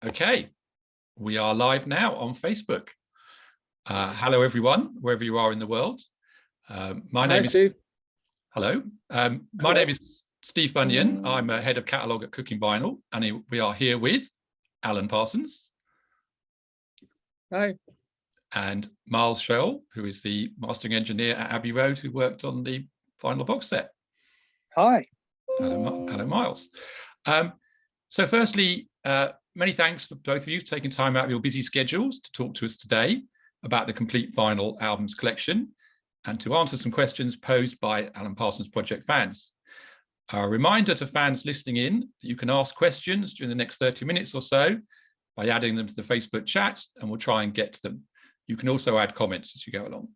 Okay, we are live now on Facebook. Hello, everyone, wherever you are in the world. My name is Steve. Hello. My name is Steve Bunyan. I'm a head of catalogue at Cooking Vinyl, and we are here with Alan Parsons. Hi. And Miles Showell, who is the mastering engineer at Abbey Road, who worked on the final box set. Hi. Hello, Miles. So firstly, many thanks for both of you for taking time out of your busy schedules to talk to us today about the complete vinyl albums collection and to answer some questions posed by Alan Parsons Project fans. A reminder to fans listening in that you can ask questions during the next 30 minutes or so by adding them to the Facebook chat, and we'll try and get to them. You can also add comments as you go along.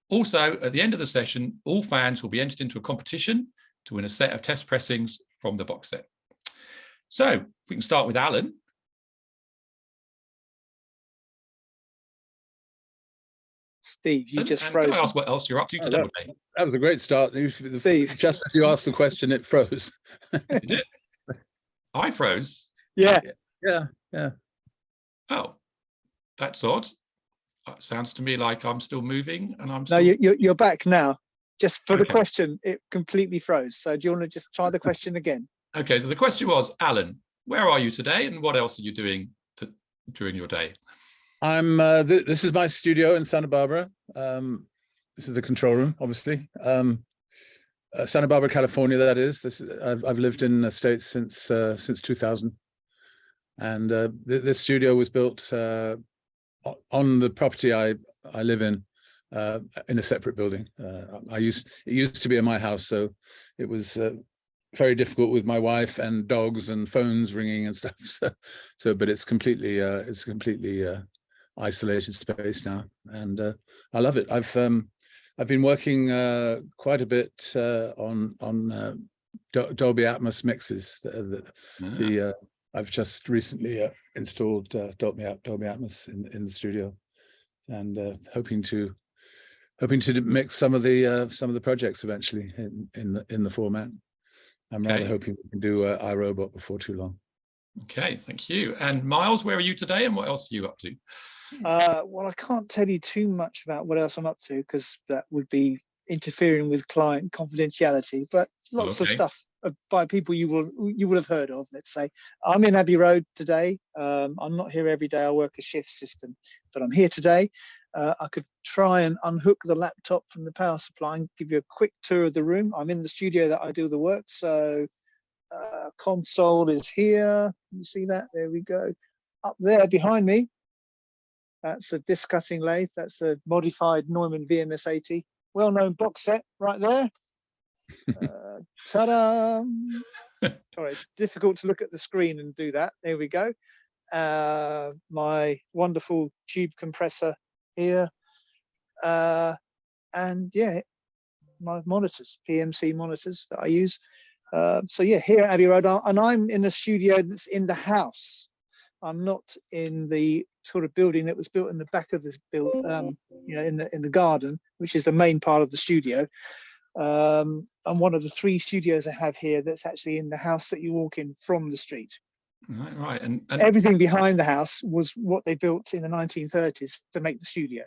Also, at the end of the session, all fans will be entered into a competition to win a set of test pressings from the box set. So we can start with Alan. Steve, you just froze. Can I ask what else you're up to today? That was a great start. Steve. Just as you asked the question, it froze. Did it? I froze. Yeah. Yeah. Oh, that's odd. Sounds to me like I'm still moving and I'm No, still... you're back now. Just for the question, it completely froze. So do you want to just try the question again? Okay, so the question was, Alan, where are you today and what else are you doing during your day? I'm. This is my studio in Santa Barbara. This is the control room, obviously. Santa Barbara, California. That is. I've lived in the States since 2000, and this studio was built on the property I live in a separate building. It used to be in my house, so it was very difficult with my wife and dogs and phones ringing and stuff. But it's completely isolated space now, and I love it. I've been working quite a bit on Dolby Atmos mixes. I've just recently installed Dolby Atmos in the studio, and hoping to mix some of the projects eventually in the format. I'm rather hoping we can do iRobot before too long. Okay, thank you. And Miles, where are you today and what else are you up to? Well, I can't tell you too much about what else I'm up to because that would be interfering with client confidentiality, but lots of stuff by people you will have heard of, let's say. I'm in Abbey Road today. I'm not here every day. I work a shift system, but I'm here today. I could try and unhook the laptop from the power supply and give you a quick tour of the room. I'm in the studio that I do the work. So console is here. You see that? There we go. Up there behind me, that's a disc cutting lathe. That's a modified Neumann VMS 80. Well-known box set right there. Ta-da! Sorry, it's difficult to look at the screen and do that. There we go. My wonderful tube compressor here, and yeah, my monitors, PMC monitors that I use. So yeah, here at Abbey Road, and I'm in a studio that's in the house. I'm not in the sort of building that was built in the back of this build, in the garden, which is the main part of the studio. I'm one of the 3 studios I have here that's actually in the house that you walk in from the street. Right. And everything behind the house was what they built in the 1930s to make the studio.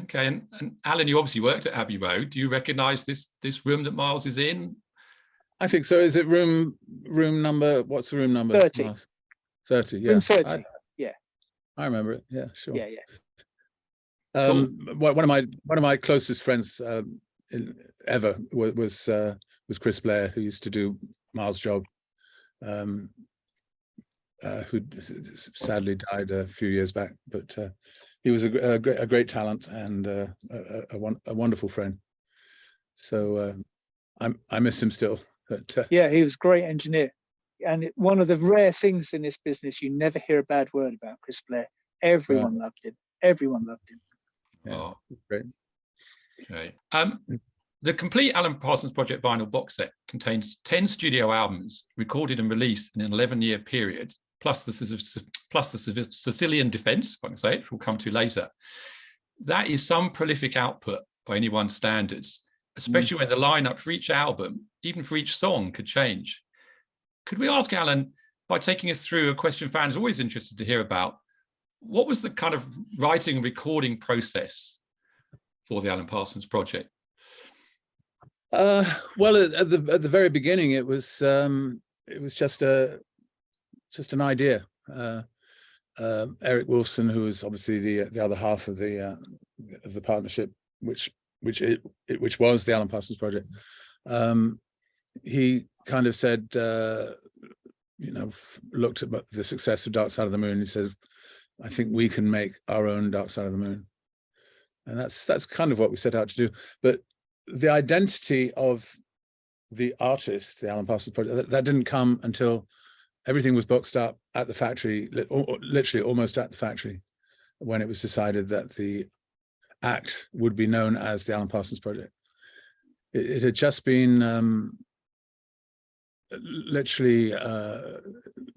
Okay, and Alan, you obviously worked at Abbey Road. Do you recognise this room that Miles is in? I think so. Is it room number? What's the room number? 30. Miles? 30. Yeah. Room 30. I remember it. Yeah, sure. Yeah. Cool. One of my closest friends ever was Chris Blair, who used to do Miles' job, who sadly died a few years back. But he was a great talent and a wonderful friend. So I miss him still. But yeah, he was a great engineer. And one of the rare things in this business, you never hear a bad word about Chris Blair. Everyone loved him. Everyone loved him. Yeah, oh, great. Okay. The complete Alan Parsons Project vinyl box set contains 10 studio albums recorded and released in an 11-year period, plus the Sicilian Defense, if I can say it, which we'll come to later. That is some prolific output by anyone's standards, especially when the lineup for each album, even for each song, could change. Could we ask Alan, by taking us through a question fans are always interested to hear about. What was the kind of writing and recording process for the Alan Parsons Project? Well, at the very beginning, it was just an idea. Eric Woolfson, who was obviously the other half of the partnership, which was the Alan Parsons Project, he kind of said, looked at the success of Dark Side of the Moon. He says, I think we can make our own Dark Side of the Moon. And that's kind of what we set out to do. But the identity of the artist, the Alan Parsons Project, that didn't come until everything was boxed up at the factory, literally almost at the factory, when it was decided that the act would be known as the Alan Parsons Project. It had just been literally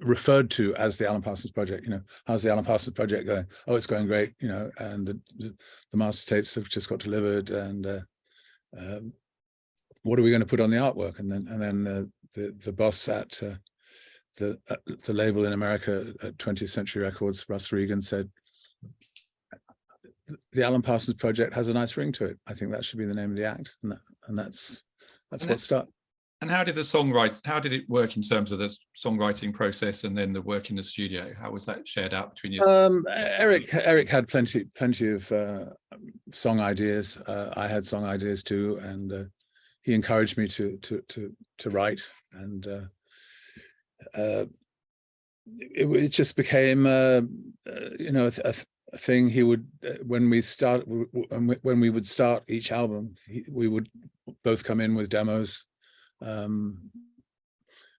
referred to as the Alan Parsons Project. How's the Alan Parsons Project going? Oh, it's going great. And the master tapes have just got delivered, and what are we going to put on the artwork? And then the boss at the label in America at 20th Century Records, Russ Regan, said, the Alan Parsons Project has a nice ring to it. I think that should be the name of the act. And that's what started. And how did it work in terms of the songwriting process and then the work in the studio? How was that shared out between you? Eric had plenty of song ideas. I had song ideas too, and he encouraged me to write. And it just became a thing. He would, when we would start each album, we would both come in with demos.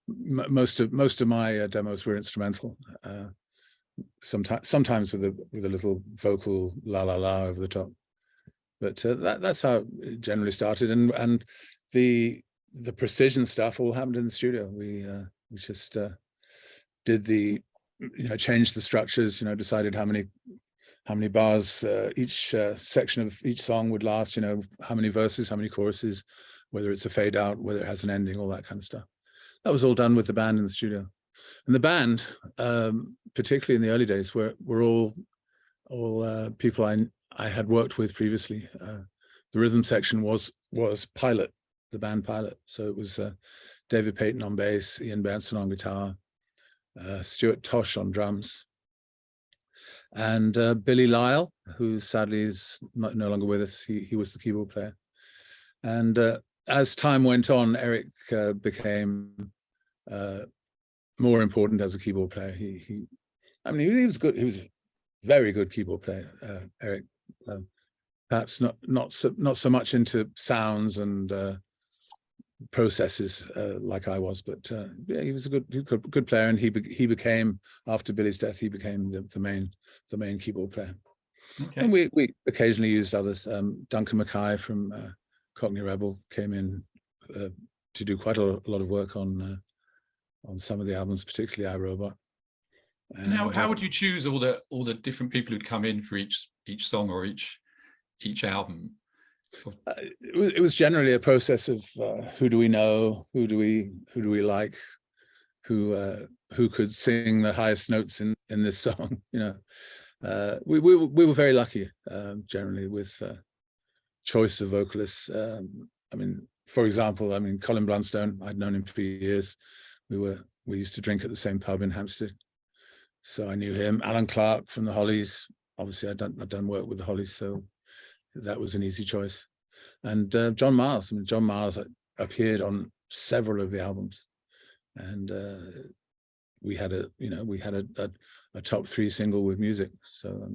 Most of my demos were instrumental, sometimes with a little vocal la la la over the top, but that's how it generally started. And the precision stuff all happened in the studio. We just did changed the structures, decided how many bars each section of each song would last, how many verses, how many choruses, whether it's a fade out, whether it has an ending, all that kind of stuff. That was all done with the band in the studio. And the band, particularly in the early days, were all people I had worked with previously. The rhythm section was Pilot, the band Pilot. So it was David Payton on bass, Ian Benson on guitar, Stuart Tosh on drums, and Billy Lyle, who sadly is no longer with us. He was the keyboard player. And as time went on, Eric became more important as a keyboard player. He was good. He was a very good keyboard player, Eric. Perhaps not so much into sounds and processes like I was, but yeah, he was a good player. And he became, after Billy's death, he became the main keyboard player. Okay. And we occasionally used others. Duncan Mackay from Cockney Rebel came in to do quite a lot of work on some of the albums, particularly iRobot. And how would you choose all the different people who'd come in for each song or each album? It was generally a process of who do we know, who do we like, who could sing the highest notes in this song. We were very lucky generally with choice of vocalists. For example, Colin Blunstone, I'd known him for years. We used to drink at the same pub in Hampstead, so I knew him. Alan Clark from the Hollies, obviously I'd done work with the Hollies, so that was an easy choice. And John Miles. John Miles appeared on several of the albums, and we had a top 3 single with music. So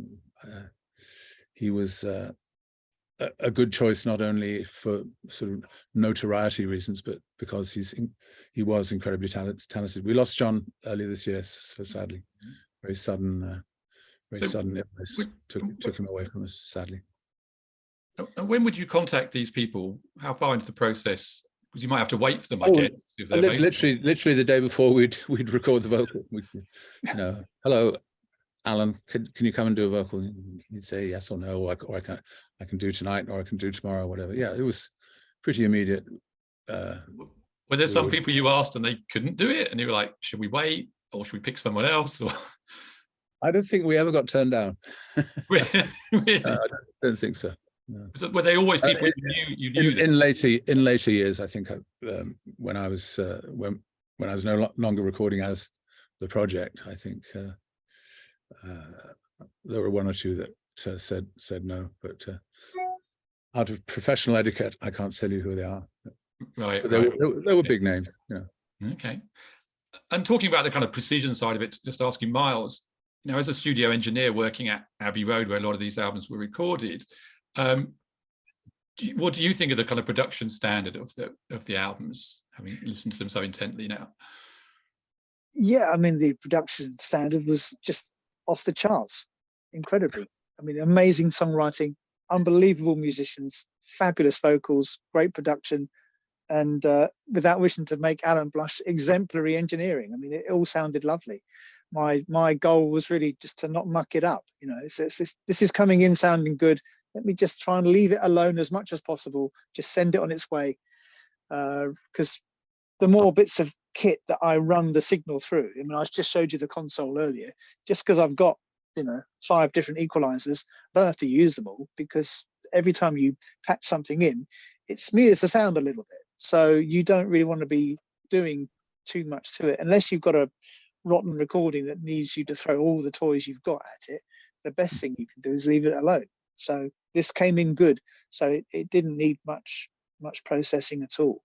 he was a good choice, not only for sort of notoriety reasons, but because he was incredibly talented. We lost John earlier this year, so sadly, very sudden illness took him away from us, sadly. And when would you contact these people? How far into the process? Because you might have to wait for them, I guess. If they're literally the day before we'd record the vocal. Hello, Alan, can you come and do a vocal? He'd say yes or no, or I can do tonight, or I can do tomorrow, whatever. Yeah, it was pretty immediate. Were there some people you asked and they couldn't do it, and you were like, should we wait? or should we pick someone else? Or I don't think we ever got turned down. really? I don't think so. No. So were they always people you knew in later years? I think when I was no longer recording as the project, I think there were one or two that said no, but out of professional etiquette, I can't tell you who they are. Right, but they were big names. Yeah. Okay. And talking about the kind of precision side of it, just asking Miles, as a studio engineer working at Abbey Road, where a lot of these albums were recorded, what do you think of the kind of production standard of the albums, having listened to them so intently now? Yeah, I mean, the production standard was just off the charts, incredibly. I mean, amazing songwriting, unbelievable musicians, fabulous vocals, great production, and without wishing to make Alan blush, exemplary engineering. I mean, it all sounded lovely. My goal was really just to not muck it up. This is coming in sounding good. Let me just try and leave it alone as much as possible. Just send it on its way, because the more bits of kit that I run the signal through. I mean, I just showed you the console earlier. Just because I've got 5 different equalizers, I don't have to use them all, because every time you patch something in, it smears the sound a little bit. So you don't really want to be doing too much to it unless you've got a rotten recording that needs you to throw all the toys you've got at it. The best thing you can do is leave it alone. So this came in good. So it didn't need much processing at all.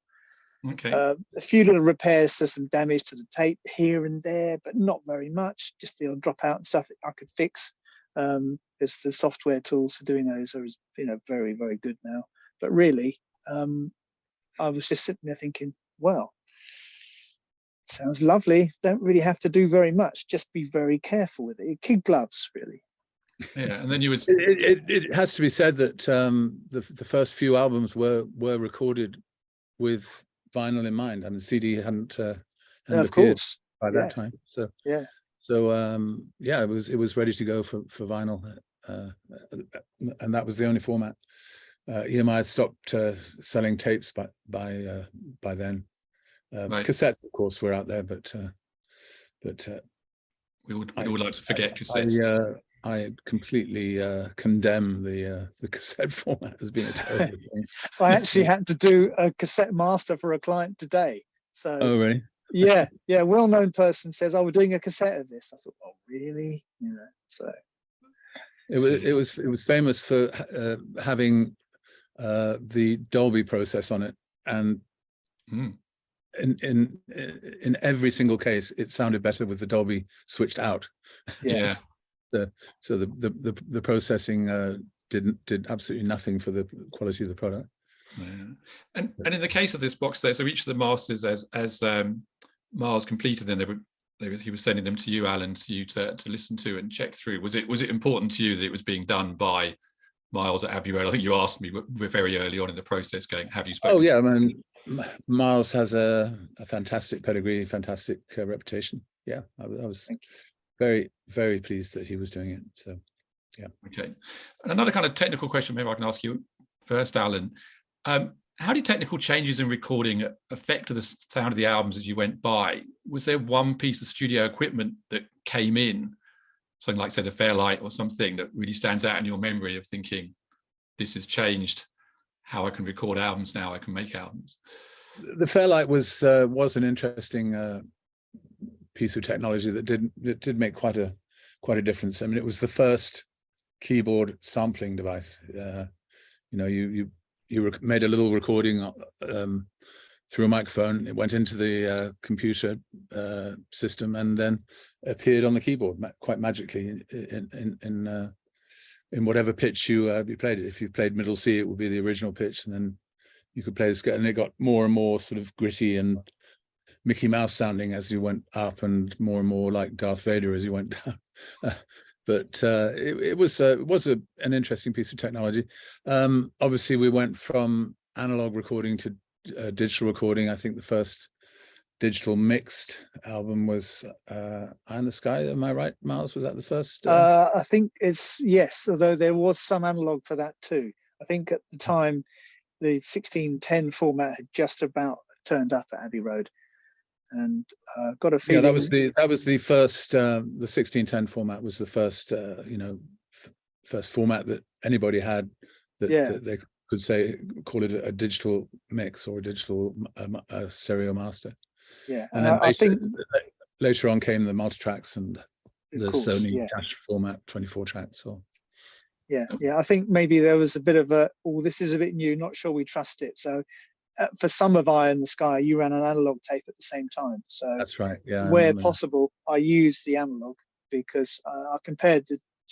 Okay. A few little repairs to some damage to the tape here and there, but not very much. Just the odd dropout and stuff I could fix, because the software tools for doing those are very, very good now. But really, I was just sitting there thinking, well, sounds lovely. Don't really have to do very much. Just be very careful with it. Kid gloves, really. Yeah, and then you would. It has to be said that the first few albums were recorded with vinyl in mind. I mean, CD hadn't appeared by that time. So yeah. So it was ready to go for vinyl, and that was the only format. EMI had stopped selling tapes by then. Right. Cassettes, of course, were out there, but we would like to forget cassettes. I completely condemn the cassette format as being a terrible thing. I actually had to do a cassette master for a client today. So oh really? Yeah, well-known person says, "Oh, we're doing a cassette of this." I thought, "Oh, really?" So it was famous for having the Dolby process on it, and in every single case, it sounded better with the Dolby switched out. Yeah. So the processing did absolutely nothing for the quality of the product. Yeah. And in the case of this box set, so each of the masters, as Miles completed them, he was sending them to you, Alan, to you to listen to and check through. Was it important to you that it was being done by Miles at Abbey Road? I think you asked me very early on in the process, going, "Have you spoken?" Oh yeah, I mean, Miles has a fantastic pedigree, fantastic reputation. Yeah, I was very, very pleased that he was doing it. So yeah. Okay. And another kind of technical question, maybe I can ask you first, Alan. How did technical changes in recording affect the sound of the albums as you went by? Was there one piece of studio equipment that came in, something like, say, the Fairlight or something, that really stands out in your memory of thinking, this has changed how I can record albums now, I can make albums? The Fairlight was an interesting piece of technology that did make quite a difference. I mean, it was the first keyboard sampling device. You made a little recording through a microphone. It went into the computer system and then appeared on the keyboard quite magically in whatever pitch you played it. If you played middle C, it would be the original pitch, and then you could play the scale, and it got more and more sort of gritty and Mickey Mouse sounding as you went up, and more like Darth Vader as you went down. But it was an interesting piece of technology. Obviously, we went from analog recording to digital recording. I think the first digital mixed album was Eye in the Sky. Am I right, Miles? Was that the first? I think it's yes, although there was some analog for that too. I think at the time, the 1610 format had just about turned up at Abbey Road. and got a feeling. Yeah, that was the first. The 1610 format was the first, first format that anybody had that they could call it a digital mix or a digital stereo master. Yeah, and then I think later on came the multi-tracks and the Sony yeah. dash format 24 tracks. So yeah, I think maybe there was a bit of a, oh, this is a bit new, not sure we trust it. So for some of Eye in the Sky, you ran an analog tape at the same time. So that's right. Yeah, where possible, I used the analog because I compared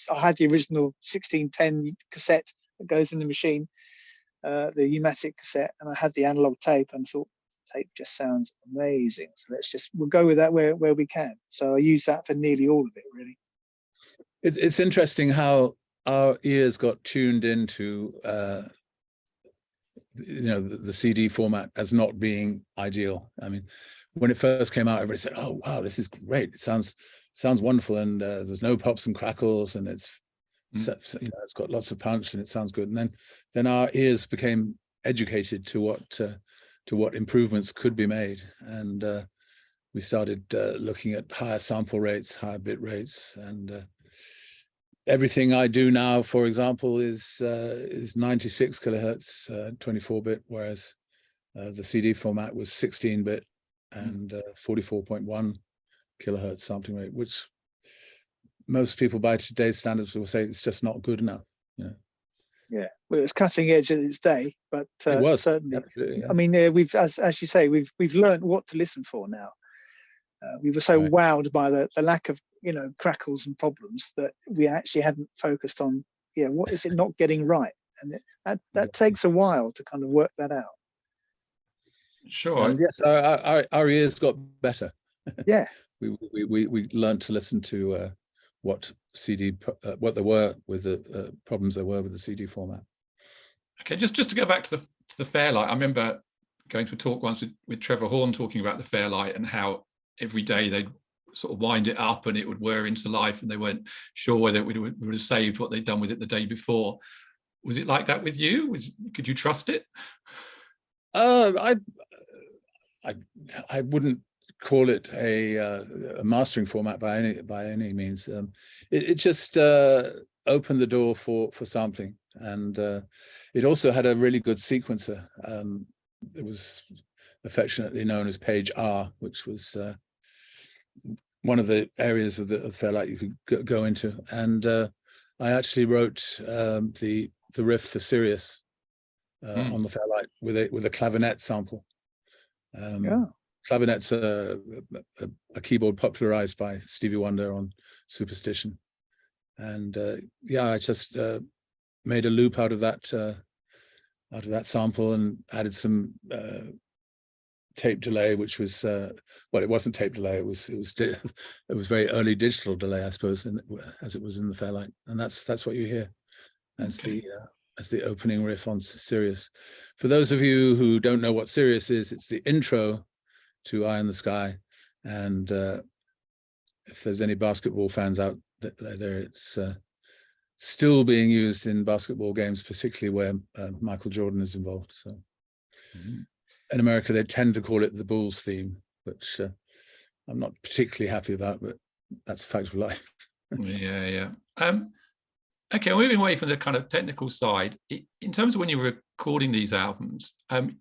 I had the original 1610 cassette that goes in the machine, the U-matic cassette, and I had the analog tape and thought, tape just sounds amazing. So we'll go with that where we can. So I use that for nearly all of it, really. It's interesting how our ears got tuned into the CD format as not being ideal. I mean, when it first came out, everybody said, "Oh wow, this is great! It sounds wonderful, and there's no pops and crackles, and it's it's got lots of punch, and it sounds good." And then our ears became educated to what improvements could be made, and we started looking at higher sample rates, higher bit rates, and everything I do now, for example, is 96 kilohertz, 24-bit, whereas the CD format was 16-bit and 44.1 kilohertz sampling rate, which most people by today's standards will say it's just not good enough. Yeah, well, it was cutting edge in its day, but it was certainly. yeah. I mean, we've, as you say, we've learned what to listen for now. We were so wowed by the lack of crackles and problems that we actually hadn't focused on what is it not getting right, and that takes a while to kind of work that out. Sure. And yes, our ears got better. Yeah, we learned to listen to what there were with the problems there were with the CD format. Okay, just to go back to the Fairlight, I remember going to a talk once with Trevor Horn talking about the Fairlight and how every day they'd sort of wind it up and it would whir into life, and they weren't sure whether it would have saved what they'd done with it the day before. Was it like that with you? Could you trust it? I wouldn't call it a mastering format by any means. It just opened the door for sampling, and it also had a really good sequencer. It was affectionately known as Page R, which was one of the areas of the Fairlight you could go into. And I actually wrote the riff for Sirius on the Fairlight with a clavinet sample. Clavinet's a keyboard popularized by Stevie Wonder on Superstition, and I just made a loop out of that sample and added some tape delay, which was it wasn't tape delay. It was very early digital delay, I suppose, as it was in the Fairlight, and that's what you hear as the opening riff on Sirius. For those of you who don't know what Sirius is, it's the intro to Eye in the Sky, and if there's any basketball fans out there, it's still being used in basketball games, particularly where Michael Jordan is involved. So in America, they tend to call it the Bulls theme, which I'm not particularly happy about, but that's a fact of life. Yeah. Okay, moving away from the kind of technical side, in terms of when you were recording these albums,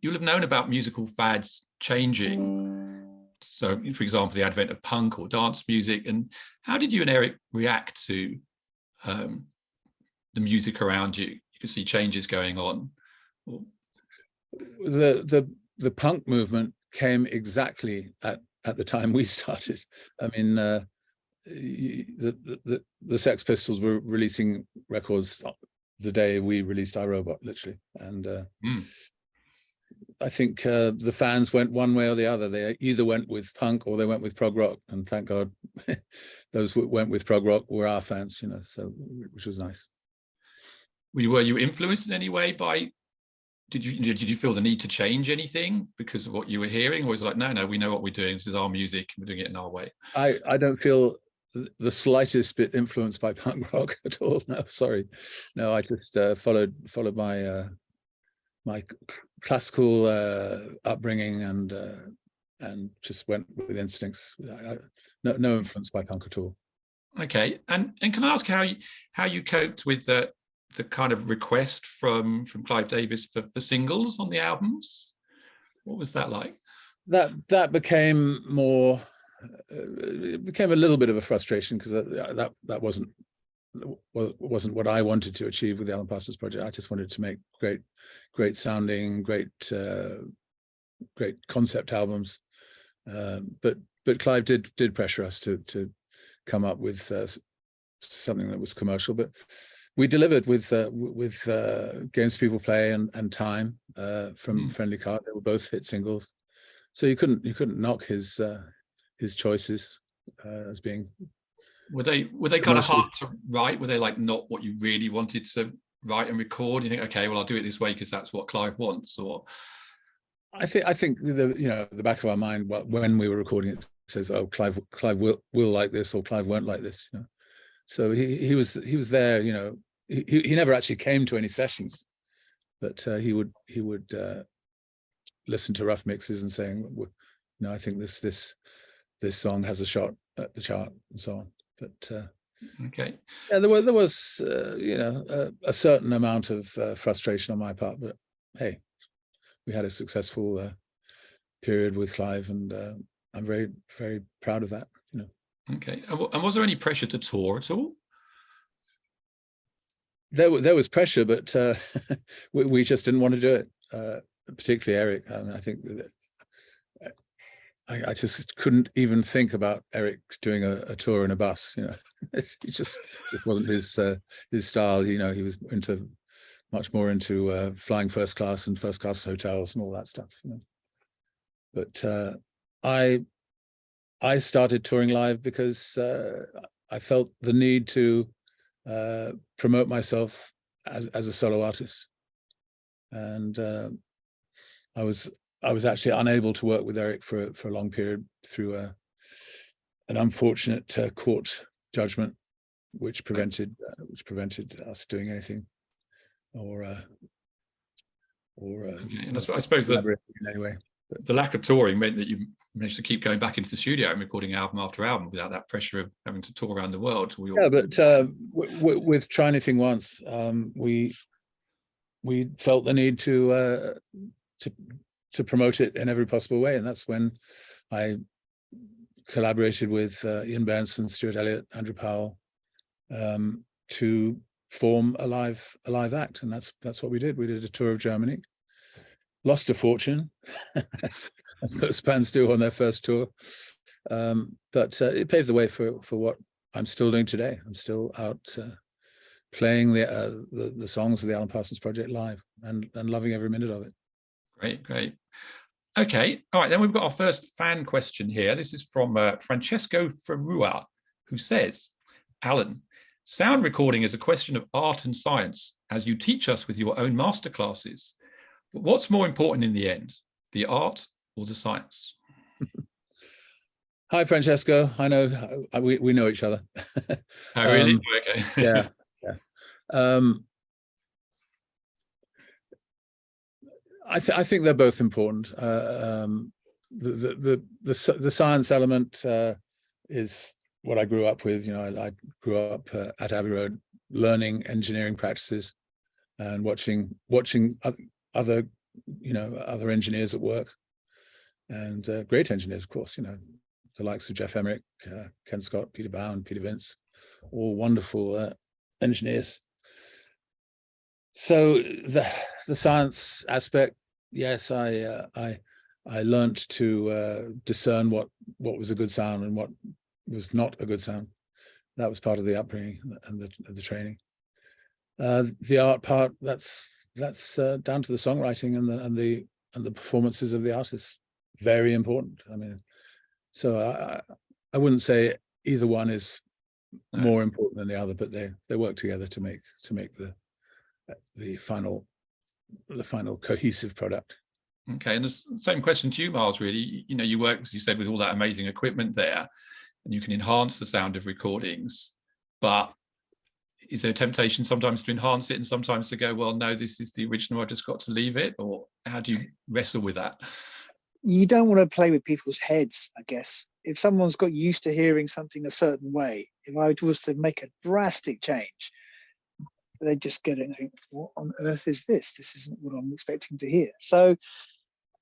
you'll have known about musical fads changing. So, for example, the advent of punk or dance music. And how did you and Eric react to the music around you? You could see changes going on. The punk movement came exactly at the time we started. I mean, the Sex Pistols were releasing records the day we released iRobot, literally, and I think the fans went one way or the other. They either went with punk or they went with prog rock, and thank God those who went with prog rock were our fans, so which was nice. Were you influenced in any way by? Did you feel the need to change anything because of what you were hearing, or was it like, no, we know what we're doing. This is our music, and we're doing it in our way? I don't feel the slightest bit influenced by punk rock at all. No, sorry, no. I just followed my my classical upbringing and and just went with instincts. No influence by punk at all. Okay, and can I ask how you coped with the kind of request from Clive Davis for singles on the albums? What was that like? That became more. It became a little bit of a frustration, because that wasn't what I wanted to achieve with the Alan Parsons Project. I just wanted to make great sounding, great concept albums. But Clive did pressure us to come up with something that was commercial. But we delivered with Games People Play and Time from Friendly Card. They were both hit singles, so you couldn't knock his choices as being. Were they kind of hard to write? Were they like not what you really wanted to write and record? You think, okay, well, I'll do it this way because that's what Clive wants, or? I think the back of our mind when we were recording it says, oh, Clive will like this, or Clive won't like this. So he was there. He never actually came to any sessions, but he would listen to rough mixes and saying, I think this song has a shot at the chart and so on. But okay, yeah, there was a certain amount of frustration on my part, but hey, we had a successful period with Clive, and I'm very, very proud of that. Okay, and was there any pressure to tour at all? There was pressure, but we just didn't want to do it. Particularly Eric. I mean, I think that I just couldn't even think about Eric doing a tour in a bus. It just wasn't his style. He was much more into flying first class and first class hotels and all that stuff. But I started touring live because I felt the need to promote myself as a solo artist, and I was actually unable to work with Eric for a long period through an unfortunate court judgment, which prevented us doing anything, or and I suppose that anyway. The lack of touring meant that you managed to keep going back into the studio and recording album after album without that pressure of having to tour around the world. Yeah, but with Try Anything Once, we felt the need to promote it in every possible way, and that's when I collaborated with Ian Benson, Stuart Elliott, Andrew Powell, to form a live act, and that's what we did. We did a tour of Germany. Lost a fortune, as most bands do on their first tour, but it paved the way for what I'm still doing today. I'm still out playing the songs of the Alan Parsons Project live and loving every minute of it. Great. Okay, all right, then we've got our first fan question here. This is from Francesco Ferrua, who says, Alan, sound recording is a question of art and science, as you teach us with your own masterclasses. But what's more important in the end, the art or the science? Hi, Francesco. I know we know each other. Oh, really? Okay. Yeah. I think they're both important. The science element is what I grew up with. I grew up at Abbey Road, learning engineering practices and watching other engineers at work, and great engineers, of course. The likes of Jeff Emmerich, Ken Scott, Peter Bowen, Peter Vince, all wonderful engineers. So the science aspect, yes, I learned to discern what was a good sound and what was not a good sound. That was part of the upbringing and the training. The art part, that's down to the songwriting and the performances of the artists. Very important. I mean, so I wouldn't say either one is more important than the other, but they work together to make the final cohesive product. Okay, and the same question to you, Miles. Really, you work, as you said, with all that amazing equipment there, and you can enhance the sound of recordings. But is there a temptation sometimes to enhance it and sometimes to go, well, no, this is the original, I've just got to leave it? Or how do you wrestle with that? you don't want to play with people's heads, I guess. If someone's got used to hearing something a certain way, if I was to make a drastic change, they just get it and think, what on earth is this? This isn't what I'm expecting to hear. So,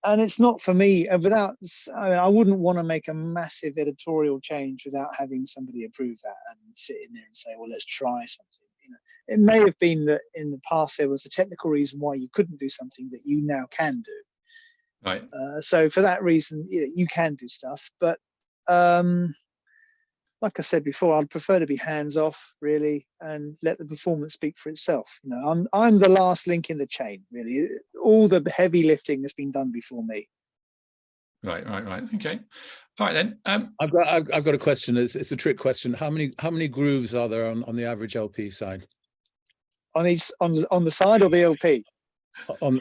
and it's not for me, I wouldn't want to make a massive editorial change without having somebody approve that and sit in there and say, well, let's try something. It may have been that in the past there was a technical reason why you couldn't do something that you now can do. Right. So for that reason, you can do stuff, but like I said before, I'd prefer to be hands off, really, and let the performance speak for itself. I'm the last link in the chain, really. All the heavy lifting has been done before me. Right. Okay. All right then. I've got a question. It's a trick question. How many grooves are there on the average LP side? On the side or the LP? On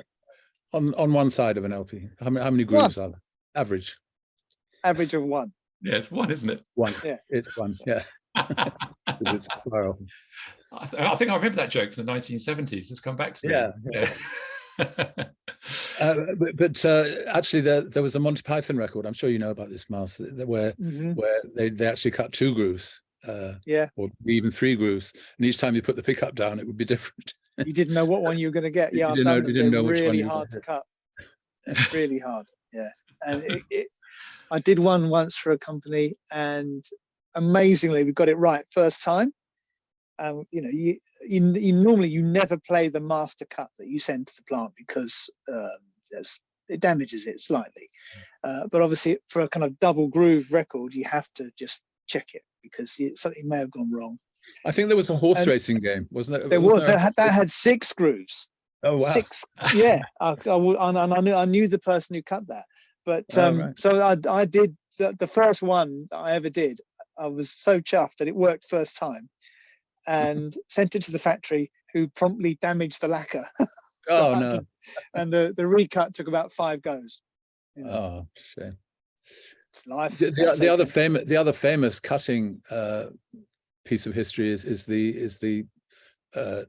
one side of an LP. How many grooves are there? Average of one. Yeah, it's one, isn't it? One. Yeah, it's one. Yeah. It's a spiral. I think I remember that joke from the 1970s. It's come back to me. Yeah. But actually, there was a Monty Python record. I'm sure you know about this, Miles, where they actually cut 2 grooves. Or even 3 grooves, and each time you put the pickup down, it would be different. You didn't know what one you were going to get. Yeah, you didn't know which one. Really hard to cut. It's really hard. Yeah, and I did one once for a company, and amazingly, we got it right first time. You normally never play the master cut that you send to the plant because it damages it slightly. But obviously, for a kind of double groove record, you have to just check it because something may have gone wrong. I think there was a horse racing game, wasn't there? That had 6 grooves. Oh wow! 6, yeah. I knew the person who cut that, but right. So I did the first one I ever did. I was so chuffed that it worked first time, and sent it to the factory, who promptly damaged the lacquer. Oh no! And the recut took about 5 goes. Oh shame. It's life. The other famous cutting piece of history is the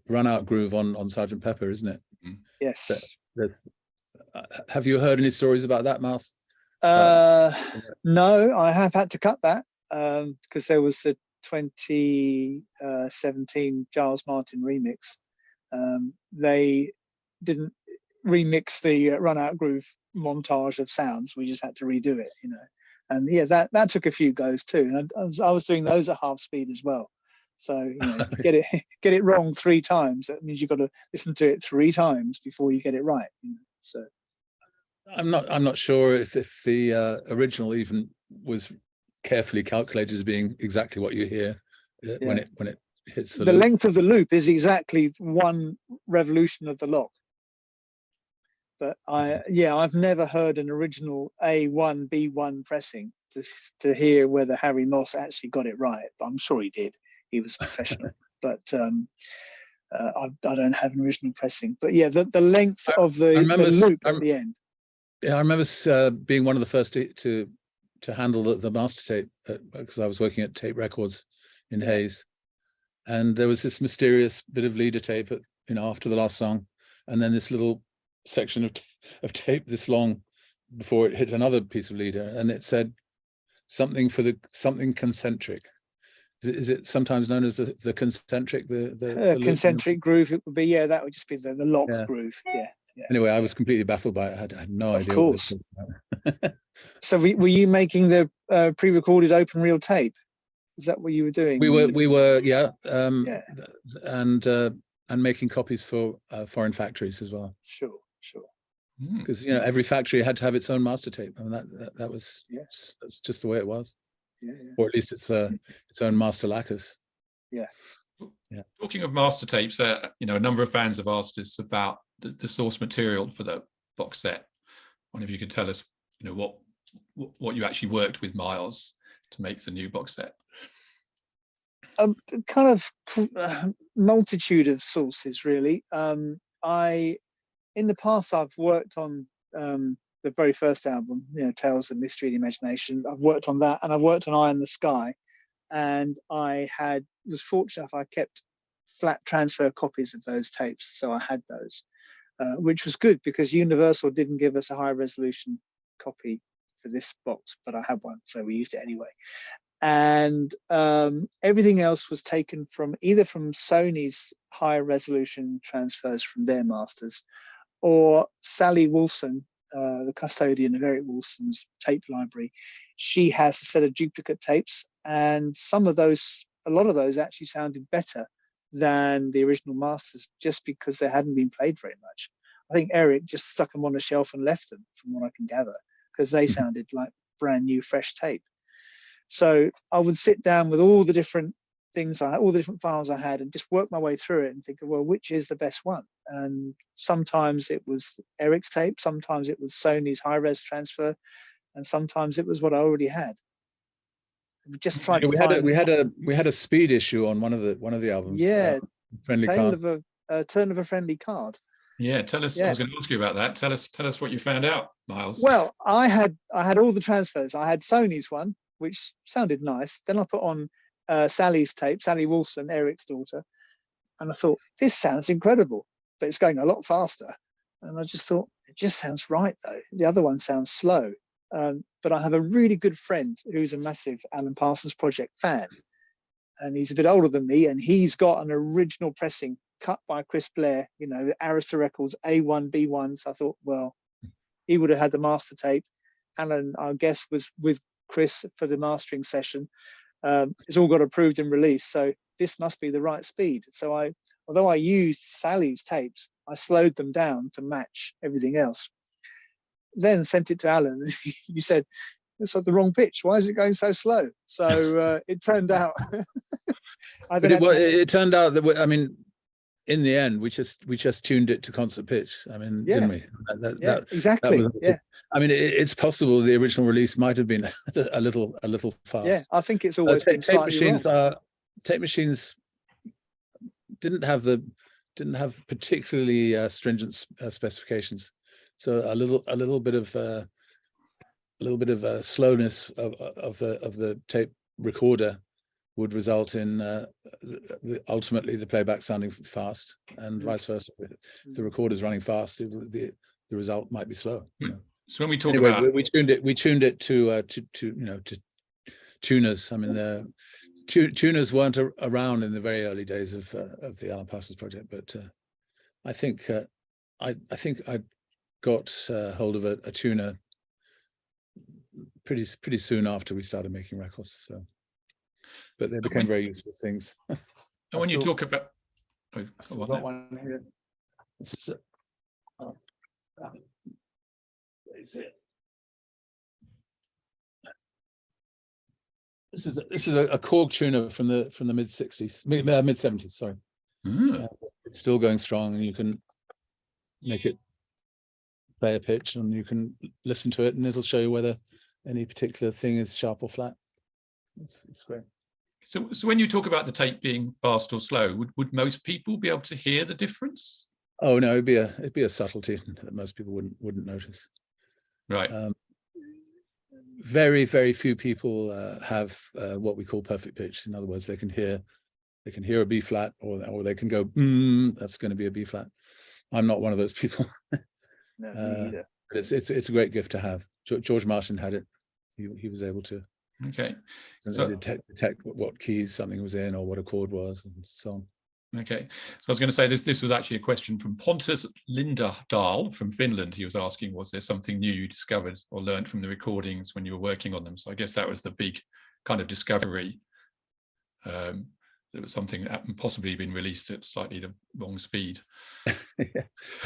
run out groove on Sgt. Pepper, isn't it? Yes. Have you heard any stories about that, Miles? No, I have had to cut that because there was the 2017 Giles Martin remix. They didn't remix the run out groove montage of sounds. We just had to redo it, And yeah, that took a few goes too. And I was doing those at half speed as well. So get it wrong 3 times. That means you've got to listen to it 3 times before you get it right. So I'm not sure if the original even was carefully calculated as being exactly what you hear when it hits the loop. Length of the loop is exactly 1 revolution of the lock. But I've never heard an original A1 B1 pressing to hear whether Harry Moss actually got it right. But I'm sure he did. He was professional. But I don't have an original pressing. But yeah, the length of the loop at the end. Yeah, I remember being one of the first to handle the master tape because I was working at Tape Records in Hayes, and there was this mysterious bit of leader tape after the last song, and then this little section of tape this long before it hit another piece of leader, and it said something concentric. Is it sometimes known as the concentric? The concentric groove. It would be. Yeah, that would just be the lock groove. Yeah. Anyway, I was completely baffled by it. I had no idea. Of course. So were you making the pre-recorded open reel tape? Is that what you were doing? We were, and making copies for foreign factories as well. Sure. Because every factory had to have its own master tape, and that was that's just the way it was. Yeah. Or at least its own master lacquers. Yeah. Talking of master tapes, a number of fans have asked us about the source material for the box set. I wonder if you could tell us, what you actually worked with Miles to make the new box set. Kind of multitude of sources, really. In the past, I've worked on the very first album, Tales of Mystery and Imagination. I've worked on that, and I've worked on Eye in the Sky, and I was fortunate if I kept flat transfer copies of those tapes, so I had those, which was good because Universal didn't give us a high resolution copy for this box, but I had one, so we used it anyway. And everything else was taken from either from Sony's higher resolution transfers from their masters, or Sally Woolfson, the custodian of Eric Woolfson's tape library. She has a set of duplicate tapes, and a lot of those actually sounded better than the original masters, just because they hadn't been played very much. I think Eric just stuck them on a shelf and left them, from what I can gather, because they sounded like brand new, fresh tape. So I would sit down with all the different things all the different files I had, and just work my way through it and think, well, which is the best one? And sometimes it was Eric's tape, sometimes it was Sony's high-res transfer, and sometimes it was what I already had. We just tried to find. We had a speed issue on one of the albums. Yeah, friendly Tale card. of a Turn of a Friendly Card. Yeah, tell us. Yeah. I was going to ask you about that. Tell us what you found out, Miles. Well, I had all the transfers. I had Sony's one, which sounded nice. Then I put on Sally's tape, Sally Woolfson, Eric's daughter, and I thought, this sounds incredible, but it's going a lot faster. And I just thought, it just sounds right though. The other one sounds slow. But I have a really good friend who's a massive Alan Parsons Project fan, and he's a bit older than me, and he's got an original pressing cut by Chris Blair, the Arista Records A1, B1. So I thought, well, he would have had the master tape. Alan, I guess, was with Chris for the mastering session. It's all got approved and released, so this must be the right speed. So although I used Sally's tapes, I slowed them down to match everything else. Then sent it to Alan. He said, "It's at the wrong pitch. Why is it going so slow?" So it turned out. It turned out that in the end, we just tuned it to concert pitch. Didn't we? Exactly. It's possible the original release might have been a little fast. Yeah, I think it's always been slightly wrong. Tape machines didn't have particularly stringent specifications, so a little bit of slowness of the tape recorder would result in ultimately the playback sounding fast, and vice versa. If the recorder's running fast, the result might be slow. So when we talk about, we tuned it to tuners. The tuners weren't around in the very early days of the Alan Parsons Project, but I think I got hold of a tuner pretty soon after we started making records. So, but they became very useful things. And when you talk about, I've got one here. This is This is a Korg tuner from the mid 70s. Sorry, it's still going strong, and you can make it play a pitch, and you can listen to it, and it'll show you whether any particular thing is sharp or flat. It's great. So when you talk about the tape being fast or slow, would most people be able to hear the difference? Oh no, it'd be a subtlety that most people wouldn't notice. Right. Very, very few people have what we call perfect pitch. In other words, they can hear a B flat, or they can go, that's going to be a B flat. I'm not one of those people. No, me either. But it's a great gift to have. George Martin had it. He was able to. Okay. So detect what keys something was in, or what a chord was, and so on. Okay, so I was going to say this was actually a question from Pontus Lindahl from Finland. He was asking, was there something new you discovered or learned from the recordings when you were working on them? So I guess that was the big kind of discovery. There was something that possibly been released at slightly the wrong speed.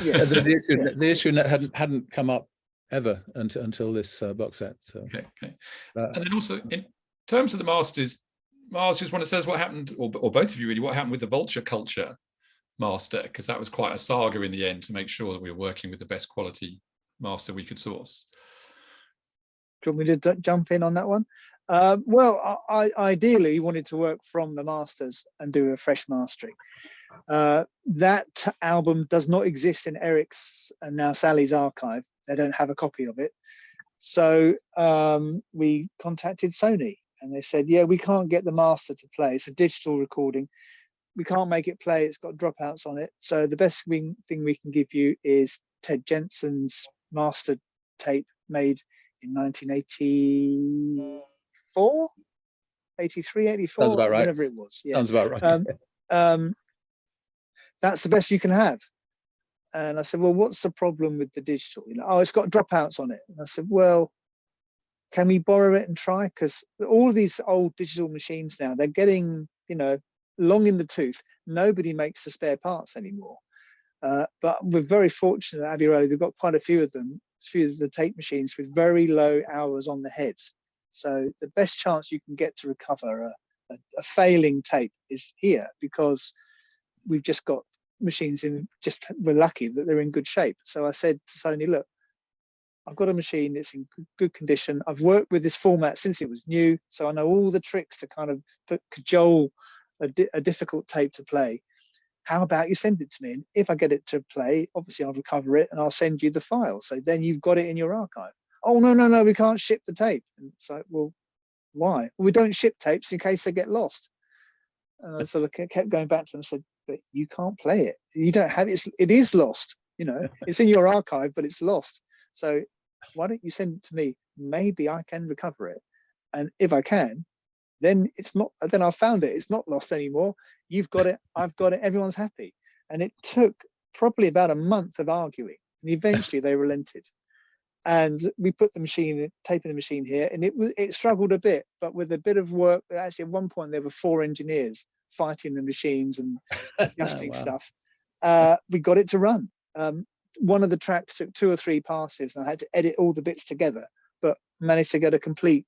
Yes. The issue that hadn't come up ever until this box set. So okay. And then also in terms of the masters, Miles, just want to tell us what happened, or both of you really, what happened with the Vulture Culture master, because that was quite a saga in the end to make sure that we were working with the best quality master we could source. Do you want me to jump in on that one? Well, I ideally wanted to work from the masters and do a fresh mastering. That album does not exist in Eric's and now Sally's archive. They don't have a copy of it. So we contacted Sony. And they said, yeah, we can't get the master to play. It's a digital recording. We can't make it play. It's got dropouts on it. So the best thing we can give you is Ted Jensen's master tape made in 1984, 83, 84, Sounds about right. whenever it was. Yeah. Sounds about right. That's the best you can have. And I said, well, what's the problem with the digital? Oh, it's got dropouts on it. And I said, well, can we borrow it and try? Because all these old digital machines now, they're getting, long in the tooth. Nobody makes the spare parts anymore. But we're very fortunate at Abbey Road. They've got quite a few of them, a few of the tape machines with very low hours on the heads. So the best chance you can get to recover a failing tape is here, because we've just got machines we're lucky that they're in good shape. So I said to Sony, look, I've got a machine that's in good condition. I've worked with this format since it was new, so I know all the tricks to kind of cajole a difficult tape to play. How about you send it to me? And if I get it to play, obviously I'll recover it and I'll send you the file. So then you've got it in your archive. Oh, no, we can't ship the tape. And it's like, well, why? Well, we don't ship tapes in case they get lost. And I sort of kept going back to them and said, but you can't play it. You don't have it. It is lost. It's in your archive, but it's lost. So why don't you send it to me? Maybe I can recover it. And if I can, then it's not, then I've found it. It's not lost anymore. You've got it. I've got it. Everyone's happy. And it took probably about a month of arguing. And eventually they relented. And we put the tape in the machine here, and it struggled a bit, but with a bit of work. Actually, at one point there were 4 engineers fighting the machines and adjusting stuff. We got it to run. One of the tracks took 2 or 3 passes, and I had to edit all the bits together, but managed to get a complete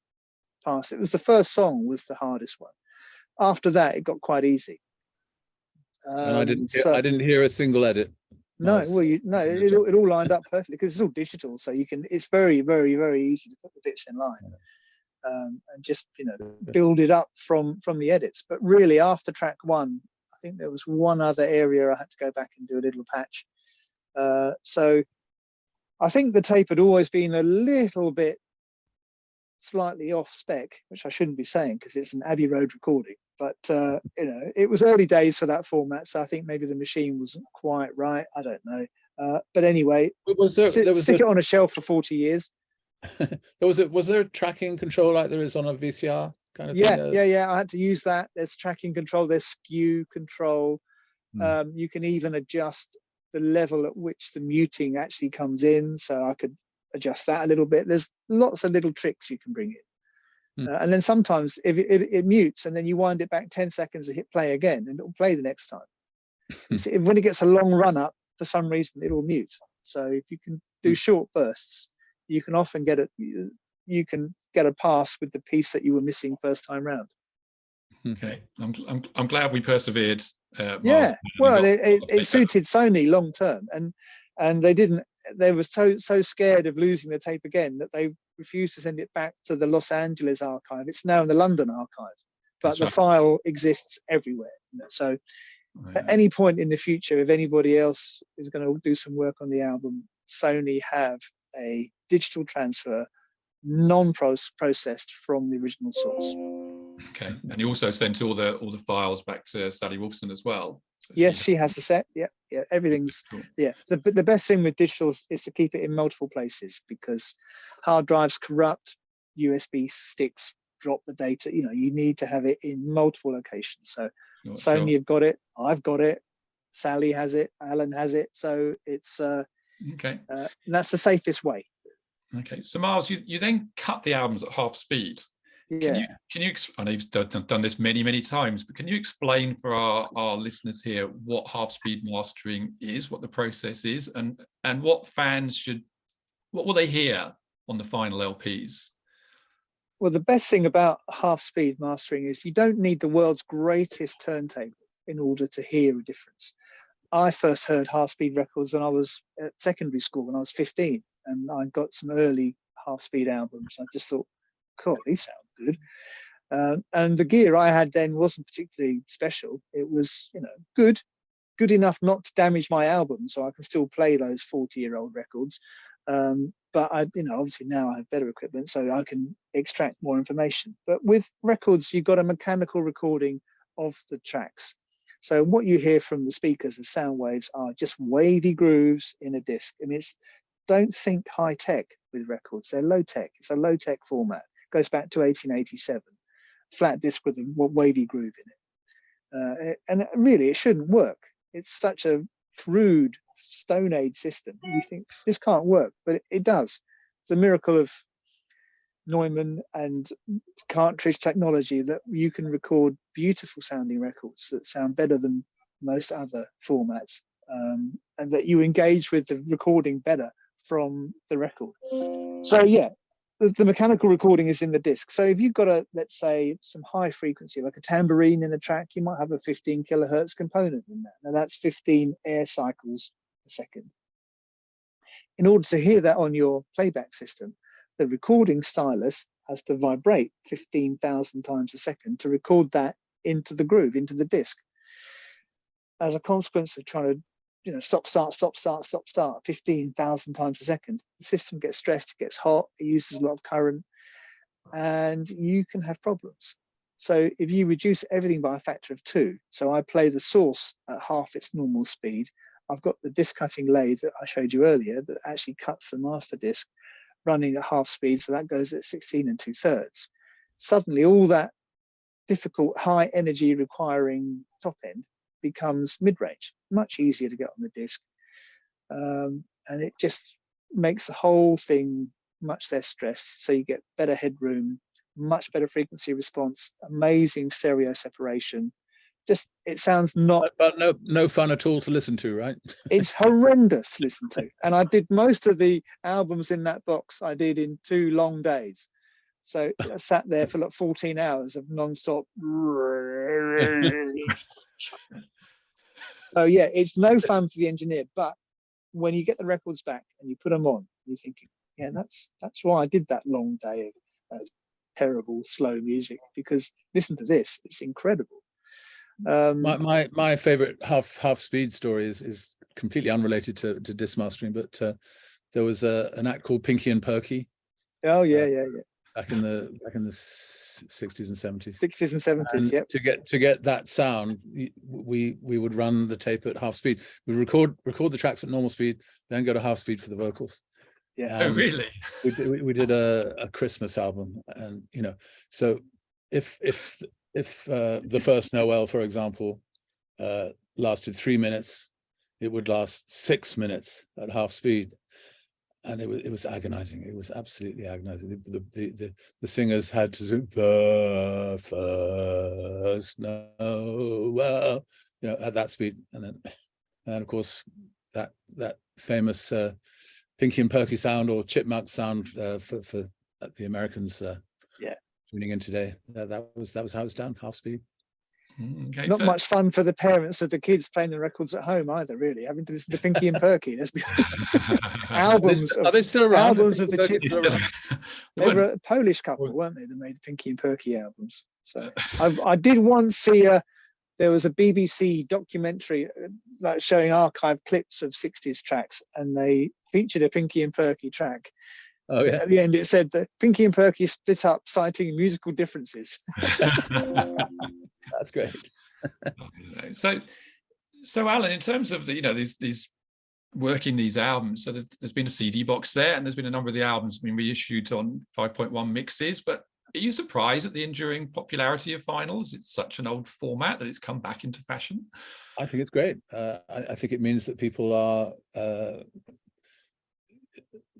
pass. It was the first song was the hardest one. After that, it got quite easy. And I didn't hear a single edit. No, well, it all lined up perfectly because it's all digital, so you can. It's very, very, very easy to put the bits in line, and just build it up from the edits. But really, after track 1, I think there was one other area I had to go back and do a little patch. So I think the tape had always been a little bit slightly off spec, which I shouldn't be saying because it's an Abbey Road recording. But it was early days for that format, so I think maybe the machine wasn't quite right. I don't know. But anyway, stick it on a shelf for 40 years. Was there a tracking control like there is on a VCR kind of thing? Yeah. I had to use that. There's tracking control. There's skew control. You can even adjust the level at which the muting actually comes in, so I could adjust that a little bit. There's lots of little tricks you can bring in. And then sometimes if it mutes and then you wind it back 10 seconds and hit play again, and it'll play the next time. See, when it gets a long run up, for some reason it'll mute. So if you can do short bursts, you can often get a pass with the piece that you were missing first time round. Okay, I'm glad we persevered. Yeah, well, it suited Sony long term, and they were so scared of losing the tape again that they refused to send it back to the Los Angeles archive. It's now in the London archive, but the file exists everywhere. So at any point in the future, if anybody else is going to do some work on the album, Sony have a digital transfer, non-processed from the original source. Okay, and you also sent all the files back to Sally Wolfson as well. So yes, she has the set. Yeah, everything's cool. Yeah. The best thing with digital is to keep it in multiple places, because hard drives corrupt, USB sticks drop the data. You need to have it in multiple locations. So Sony have got it, I've got it, Sally has it, Alan has it. So it's okay. That's the safest way. Okay, so Miles, you then cut the albums at half speed. Yeah. Can you? I know you've done this many times, but can you explain for our listeners here what half-speed mastering is, what the process is, and what will they hear on the final LPs? Well, the best thing about half-speed mastering is you don't need the world's greatest turntable in order to hear a difference. I first heard half-speed records when I was at secondary school, when I was 15, and I got some early half-speed albums. I just thought, cool, these sound good. And the gear I had then wasn't particularly special. It was, good enough not to damage my album, so I can still play those 40-year-old records. But obviously now I have better equipment, so I can extract more information. But with records, you've got a mechanical recording of the tracks. So what you hear from the speakers as sound waves are just wavy grooves in a disc, and it's don't think high tech with records. They're low tech. It's a low tech format. It goes back to 1887. Flat disc with a wavy groove in it. And really, it shouldn't work. It's such a crude Stone Age system. You think this can't work, but it does. The miracle of Neumann and cartridge technology that you can record beautiful sounding records that sound better than most other formats, and that you engage with the recording better from the record. So yeah, the mechanical recording is in the disc. So if you've got let's say some high frequency, like a tambourine in a track, you might have a 15 kilohertz component in that. Now that's 15 air cycles a second. In order to hear that on your playback system, the recording stylus has to vibrate 15,000 times a second to record that into the groove, into the disc. As a consequence of trying to, stop, start, 15,000 times a second, the system gets stressed, it gets hot, it uses a lot of current, and you can have problems. So if you reduce everything by a factor of 2, so I play the source at half its normal speed, I've got the disc cutting lathe that I showed you earlier that actually cuts the master disc running at half speed, so that goes at 16 2/3. Suddenly all that difficult high energy requiring top end becomes mid-range, much easier to get on the disc, and it just makes the whole thing much less stressed. So you get better headroom, much better frequency response, amazing stereo separation. Just, it sounds not, but no fun at all to listen to, right? It's horrendous to listen to. And I did most of the albums in that box I did in 2 long days. So I sat there for like 14 hours of non-stop. So yeah, it's no fun for the engineer. But when you get the records back and you put them on, you're thinking, yeah, that's why I did that long day of terrible slow music, because listen to this, it's incredible. My favorite half speed story is completely unrelated to disc mastering, but there was an act called Pinky and Perky. Oh yeah. Back in the 60s and 70s. 60s and 70s, yeah. To get that sound, we would run the tape at half speed. We record the tracks at normal speed, then go to half speed for the vocals. Yeah. Oh really? We did a Christmas album, and so if the first Noel, for example, lasted 3 minutes, it would last 6 minutes at half speed, and it was agonizing. It was absolutely agonizing. The singers had to sing the first Noel, at that speed, and of course that famous Pinky and Perky sound, or chipmunk sound, for the Americans. Tuning in today, that was how it's done, half speed. Okay, not much fun for the parents of the kids playing the records at home either, really, having to listen to Pinky and Perky. Albums. Are they still around? Albums of the Chips are around. They were a Polish couple, weren't they? That made Pinky and Perky albums. So I did once see there was a BBC documentary like showing archive clips of 60s tracks, and they featured a Pinky and Perky track. Oh yeah. At the end, it said that Pinky and Perky split up, citing musical differences. That's great. So Alan, in terms of these working these albums, so there's been a CD box there, and there's been a number of the albums been reissued on 5.1 mixes. But are you surprised at the enduring popularity of vinyl? Is it such an old format that it's come back into fashion? I think it's great. I think it means that people are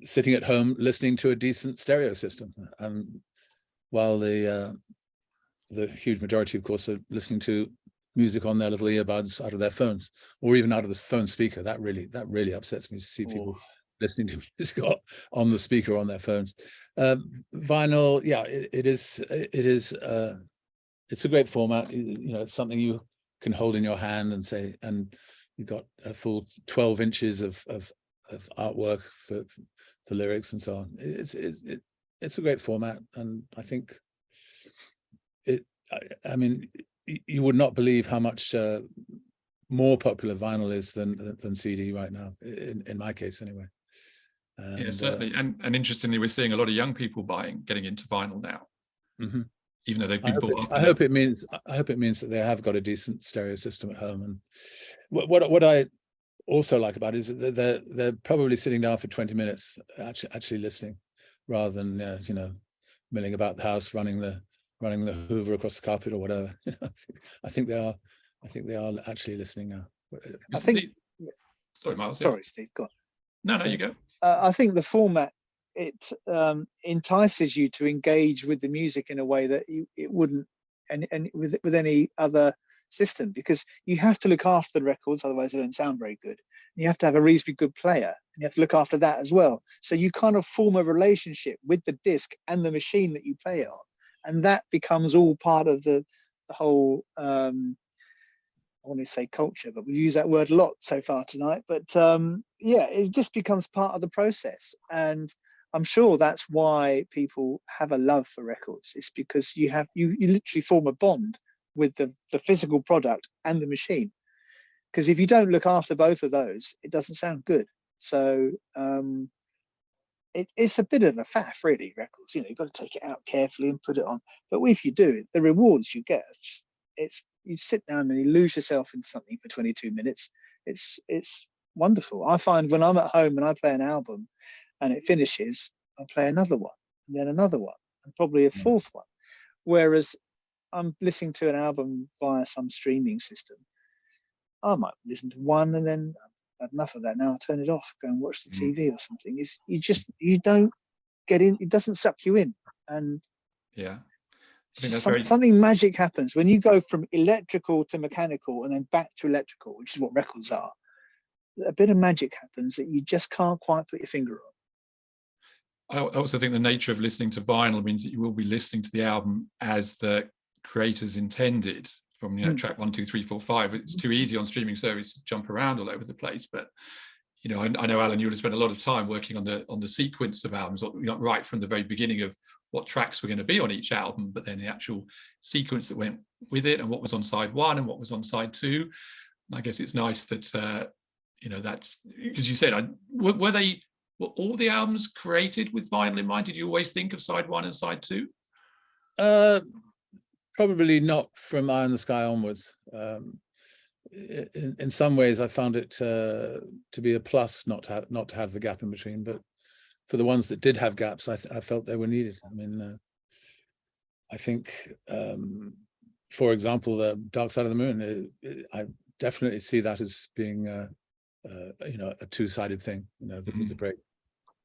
sitting at home listening to a decent stereo system, and while the huge majority, of course, are listening to music on their little earbuds out of their phones, or even out of the phone speaker. That really upsets me to see people listening to music on the speaker on their phones. Vinyl, yeah, it's a great format. It's something you can hold in your hand and say, and you've got a full 12 inches of artwork for lyrics and so on. It's a great format, and I think I mean, you would not believe how much more popular vinyl is than CD right now, in my case anyway. And, yeah, certainly. And interestingly, we're seeing a lot of young people getting into vinyl now, even though they've been brought up. I hope it means that they have got a decent stereo system at home. And what I also like about it is that they're probably sitting down for 20 minutes actually listening, rather than you know, milling about the house, running the Hoover across the carpet or whatever. You know, I think they are actually listening now. I think. Sorry, Miles. Sorry, Steve. Go on. No, you go. I think the format, it entices you to engage with the music in a way that it wouldn't, and with any other system, because you have to look after the records, otherwise they don't sound very good. You have to have a reasonably good player, and you have to look after that as well. So you kind of form a relationship with the disc and the machine that you play on, and that becomes all part of the whole. I want to say culture, but we've used that word a lot so far tonight. But yeah, it just becomes part of the process, and I'm sure that's why people have a love for records. It's because you literally form a bond with the physical product and the machine. Because if you don't look after both of those, it doesn't sound good. So it's a bit of a faff, really. Records, you know, you've got to take it out carefully and put it on. But if you do, the rewards you get, you sit down and you lose yourself in something for 22 minutes. It's wonderful. I find when I'm at home and I play an album and it finishes, I play another one and then another one and probably a fourth one. Whereas I'm listening to an album via some streaming system, I might listen to one and then I've had enough of that. Now I'll turn it off, go and watch the TV or something. You don't get in, it doesn't suck you in. And yeah. Something magic happens when you go from electrical to mechanical and then back to electrical, which is what records are. A bit of magic happens that you just can't quite put your finger on. I also think the nature of listening to vinyl means that you will be listening to the album as the creators intended, from, you know, track 1, 2, 3, 4, 5. It's too easy on streaming service to jump around all over the place. But you know, I know, Alan, you would have spent a lot of time working on the sequence of albums, right from the very beginning of what tracks were going to be on each album, but then the actual sequence that went with it, and what was on side 1 and what was on side 2. And I guess it's nice that you know, that's because you said, were all the albums created with vinyl in mind? Did you always think of side 1 and side 2? Probably not from Eye in the Sky onwards. In some ways, I found it to be a plus not to have the gap in between. But for the ones that did have gaps, I felt they were needed. I mean, I think, for example, the Dark Side of the Moon, I definitely see that as being, you know, a two-sided thing. You know, with the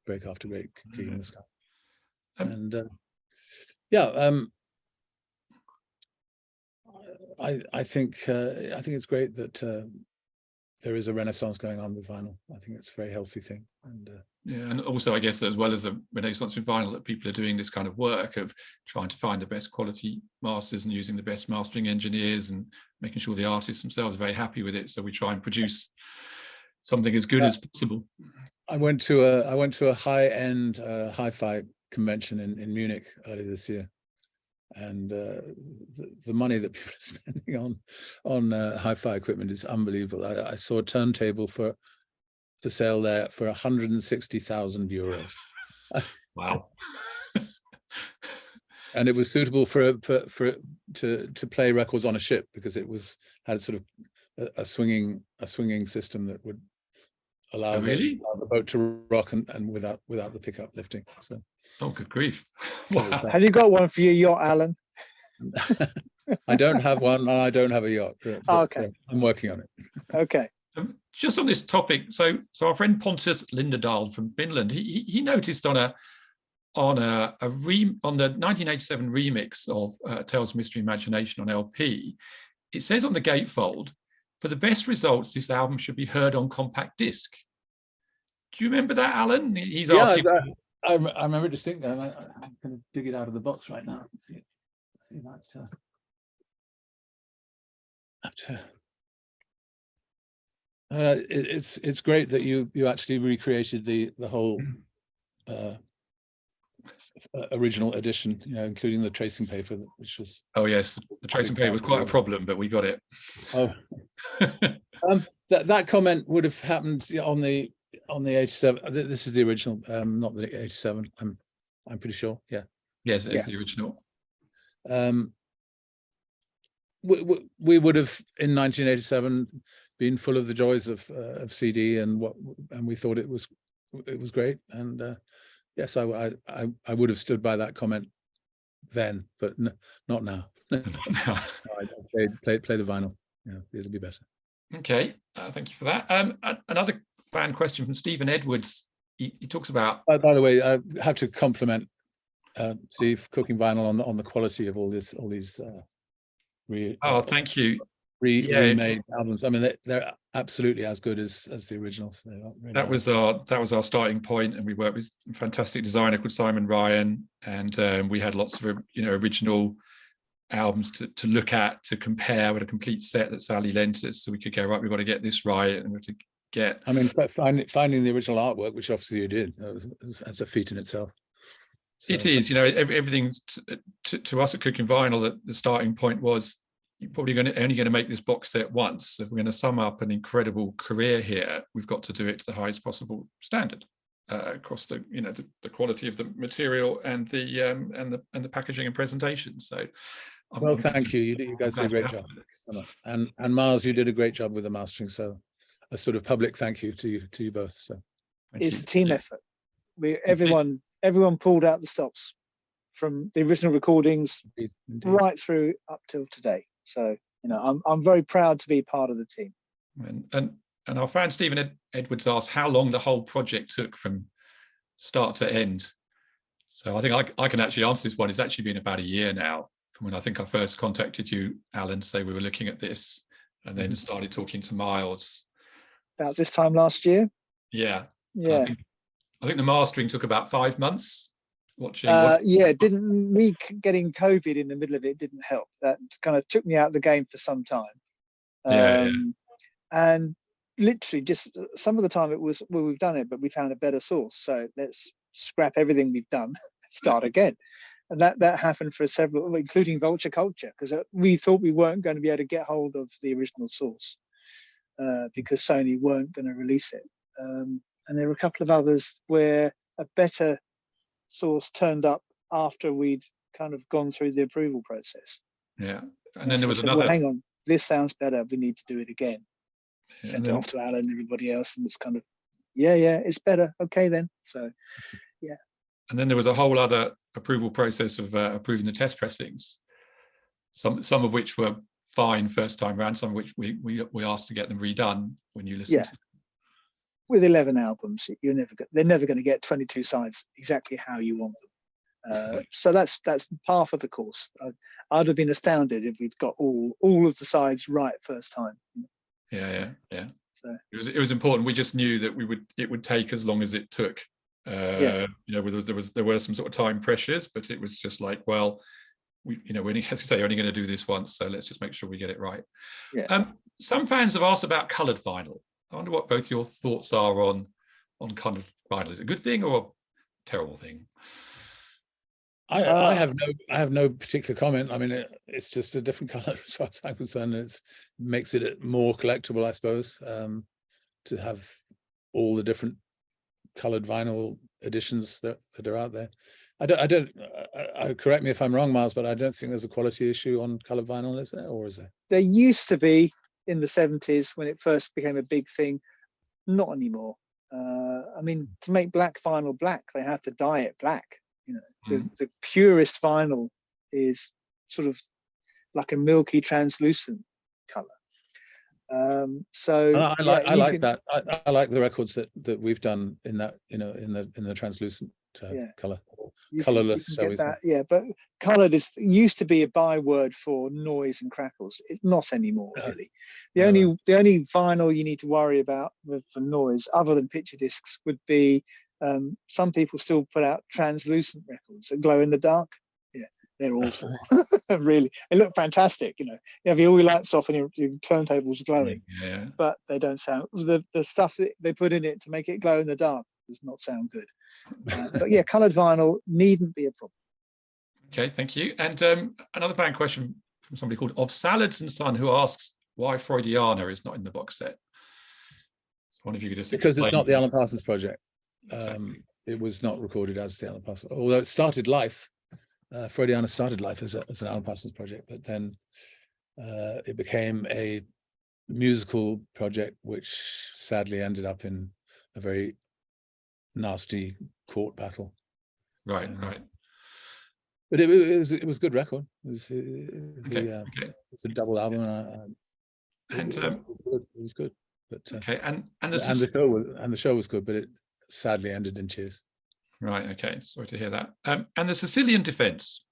break after break, Gig in the Sky, and yeah. I think it's great that there is a renaissance going on with vinyl. I think it's a very healthy thing. And yeah, and also I guess that as well as the renaissance with vinyl, that people are doing this kind of work of trying to find the best quality masters and using the best mastering engineers and making sure the artists themselves are very happy with it. So we try and produce something as good as possible. I went to a high-end hi-fi convention in Munich earlier this year. And the money that people are spending on hi-fi equipment is unbelievable. I saw a turntable for sale there for 160,000 euros. Wow! And it was suitable to play records on a ship, because it had sort of a swinging system that would allow the boat to rock and without the pickup lifting. So. Oh, good grief. Wow. Have you got one for your yacht, Alan? I don't have one, and I don't have a yacht. But, okay. I'm working on it. Okay. Just on this topic, so our friend Pontus Linderdal from Finland, he noticed on the 1987 remix of Tales of Mystery Imagination on LP, it says on the gatefold, for the best results, this album should be heard on compact disc. Do you remember that, Alan? He's asking. I remember distinctly. I'm going to dig it out of the box right now. See that. It's great that you actually recreated the whole original edition, you know, including the tracing paper, which was. Oh yes, the tracing paper was quite a problem, but we got it. Oh, that comment would have happened on the 87. This is the original, not the 87. I'm pretty sure. Yeah. Yes, it's the original. We would have in 1987 been full of the joys of CD, and we thought it was great. And yes, I would have stood by that comment then, but not now. I'd say play the vinyl. Yeah, it'll be better. Okay, thank you for that. Another fan question from Stephen Edwards. He talks about. By the way, I have to compliment Steve Cooking Vinyl on the quality of all these thank you. Remade albums. I mean, they're absolutely as good as the originals. Really that was our starting point, and we worked with a fantastic designer called Simon Ryan, and we had lots of original albums to look at, to compare with a complete set that Sally lent us, so we could go, right, we've got to get this right, and we have to get. I mean, finding the original artwork, which obviously you did, that's a feat in itself. So. It is, everything to us at Cooking Vinyl. The starting point was, you're probably only going to make this box set once. So if we're going to sum up an incredible career here, we've got to do it to the highest possible standard across the quality of the material and the packaging and presentation. So, thank you. You guys did a great job, and Miles, you did a great job with the mastering. So, a sort of public thank you to you both. So, it's a team effort. Everyone pulled out the stops from the original recordings Indeed. Right through up till today. So, I'm very proud to be part of the team. And our fan Stephen Edwards asked how long the whole project took from start to end. So I think I can actually answer this one. It's actually been about a year now from when I think I first contacted you, Alan, to say we were looking at this, and then started talking to Miles. About this time last year? Yeah. Yeah. I think the mastering took about 5 months. Me getting COVID in the middle of it didn't help. That kind of took me out of the game for some time. And literally just some of the time it was, well, we've done it, but we found a better source. So let's scrap everything we've done and start again. And that happened for several, including Vulture Culture, because we thought we weren't going to be able to get hold of the original source because Sony weren't going to release it. And there were a couple of others where a better source turned up after we'd kind of gone through the approval process. Yeah. And then there was another. Well, hang on, this sounds better. We need to do it again. Yeah, sent it off to Alan and everybody else, and it's kind of, yeah, it's better. Okay, then. So, yeah. And then there was a whole other approval process of approving the test pressings, some of which were fine first time round, some of which we asked to get them redone when you listened. Yeah. With 11 albums, they're never going to get 22 sides exactly how you want them. So that's par for the course. I'd have been astounded if we'd got all of the sides right first time. Yeah. So it was important. We just knew that it would take as long as it took. There were some sort of time pressures, but it was just like, well, we're only going to do this once, so let's just make sure we get it right. Yeah. Some fans have asked about coloured vinyl. I wonder what both your thoughts are on coloured vinyl. Is it a good thing or a terrible thing? I have no particular comment. I mean, it's just a different colour as far as I'm concerned. It makes it more collectible, I suppose, to have all the different coloured vinyl editions that are out there. Correct me if I'm wrong, Miles, but I don't think there's a quality issue on coloured vinyl, is there, or is there? There used to be in the 70s when it first became a big thing. Not anymore. I mean, to make black vinyl black, they have to dye it black. The purest vinyl is sort of like a milky translucent color. So I like that. I like the records that we've done in that, in the translucent color, colorless. But colored used to be a byword for noise and crackles. It's not anymore, really. The only vinyl you need to worry about for noise, other than picture discs, would be some people still put out translucent records that glow in the dark. Yeah, they're awful. Really, they look fantastic. You have all your lights off and your turntables glowing, but they don't sound. The stuff that they put in it to make it glow in the dark does not sound good. But yeah, coloured vinyl needn't be a problem. Okay, thank you. And another fan question from somebody called Of Salads and Son, who asks why Freudiana is not in the box set. So one of you could just because it's not the Alan Parsons Project. Exactly. It was not recorded as the Alan Parsons, although it started life. Freudiana started life as an Alan Parsons Project, but then it became a musical project, which sadly ended up in a very nasty court battle. Right, right. But it was a good record. It was it's a double album, and it was good. But okay, and the show was good, but it sadly ended in tears. Right. Okay. Sorry to hear that. And the Sicilian Defense.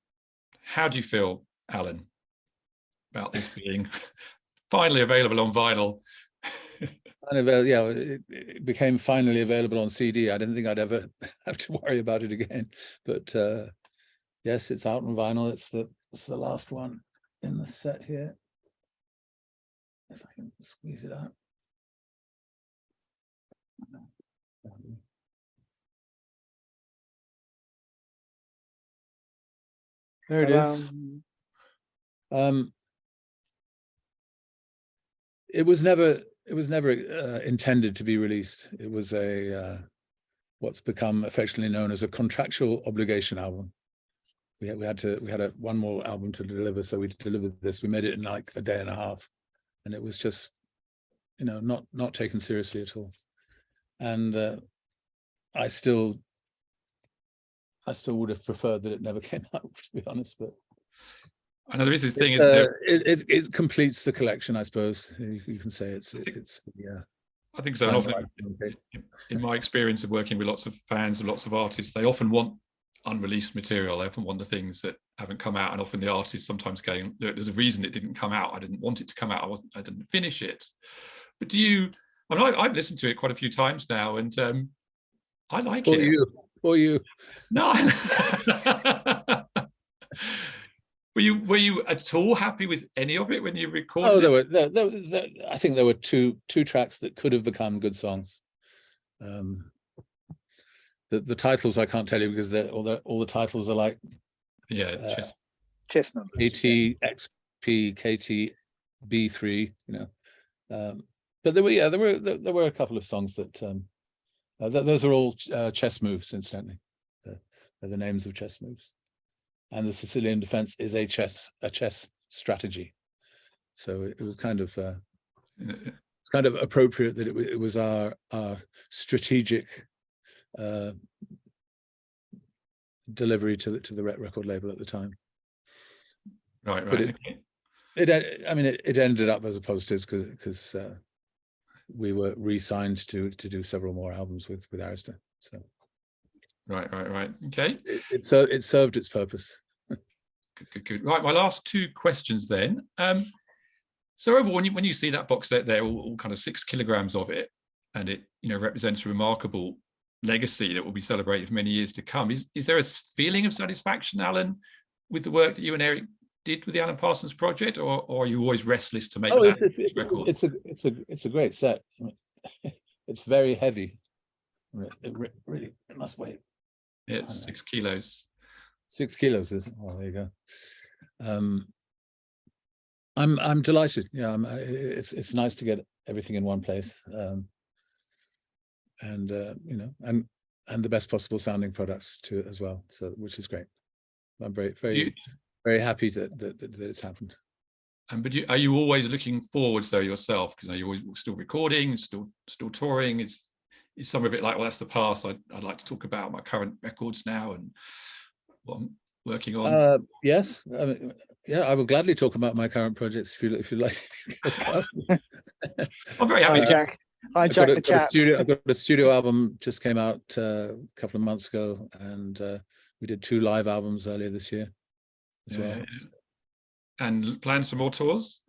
How do you feel, Alan, about this being finally available on vinyl? It became finally available on CD. I didn't think I'd ever have to worry about it again, but yes, it's out on vinyl. It's the last one in the set here. If I can squeeze it out. There it is. It was never intended to be released. It was a what's become affectionately known as a contractual obligation album. We had one more album to deliver, so we delivered this. We made it in like a day and a half, and it was just, not taken seriously at all. And I still would have preferred that it never came out, to be honest. But I know there is this thing, isn't there? It completes the collection, I suppose. You can say it's I think so. And often, in my experience of working with lots of fans and lots of artists, they often want unreleased material. They often want the things that haven't come out, and often the artists sometimes going, "Look, there's a reason it didn't come out. I didn't want it to come out. I didn't finish it." But do you? I mean, I've listened to it quite a few times now, and I like it. For you. No. Were you at all happy with any of it when you recorded? Oh, there were. I think there were two tracks that could have become good songs. The titles I can't tell you because all the titles are like chess numbers. KTXP, KTB3, But there were a couple of songs that those are all chess moves, incidentally. They're the names of chess moves. And the Sicilian Defense is a chess strategy. So it was kind of it's kind of appropriate that it was our strategic delivery to the record label at the time. Right. But it ended up as a positive because we were re-signed to do several more albums with Arista. So right. Okay. It served its purpose. Good. Right. My last two questions then. So overall, when you see that box set there, all kind of 6 kilograms of it, and it represents a remarkable legacy that will be celebrated for many years to come. Is there a feeling of satisfaction, Alan, with the work that you and Eric did with the Alan Parsons Project, or are you always restless to make that record? It's a great set. It's very heavy. It must weigh. Yeah, it's 6 kilos. 6 kilos, is it? Oh, there you go. I'm delighted. Yeah, it's nice to get everything in one place, and the best possible sounding products too as well. So, which is great. I'm very happy that it's happened. But are you always looking forwards though yourself? Because you're always still recording, still touring. Is some of it like, well, that's the past. I'd like to talk about my current records now and what I'm working on. Yes, I will gladly talk about my current projects if you like. I'm very happy. Hi, Jack. I've got a studio album just came out a couple of months ago, and we did 2 live albums earlier this year as well. And plans for more tours?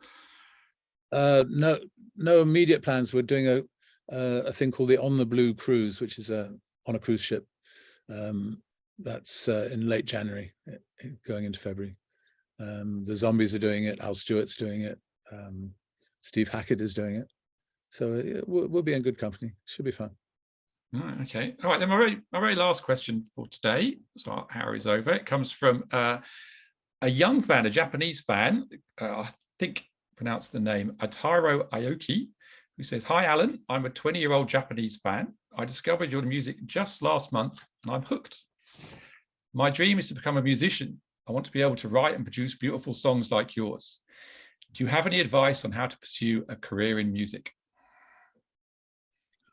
No immediate plans. We're doing a thing called the On the Blue Cruise, which is on a cruise ship. That's in late January, going into February. The Zombies are doing it. Al Stewart's doing it. Steve Hackett is doing it. So we'll be in good company. Should be fun. Okay. All right. Then my very last question for today. So our is over. It comes from a young fan, a Japanese fan. I think pronounced the name Ataro Aoki, who says, "Hi Alan, I'm a 20-year-old Japanese fan. I discovered your music just last month and I'm hooked. My dream is to become a musician. I want to be able to write and produce beautiful songs like yours. Do you have any advice on how to pursue a career in music?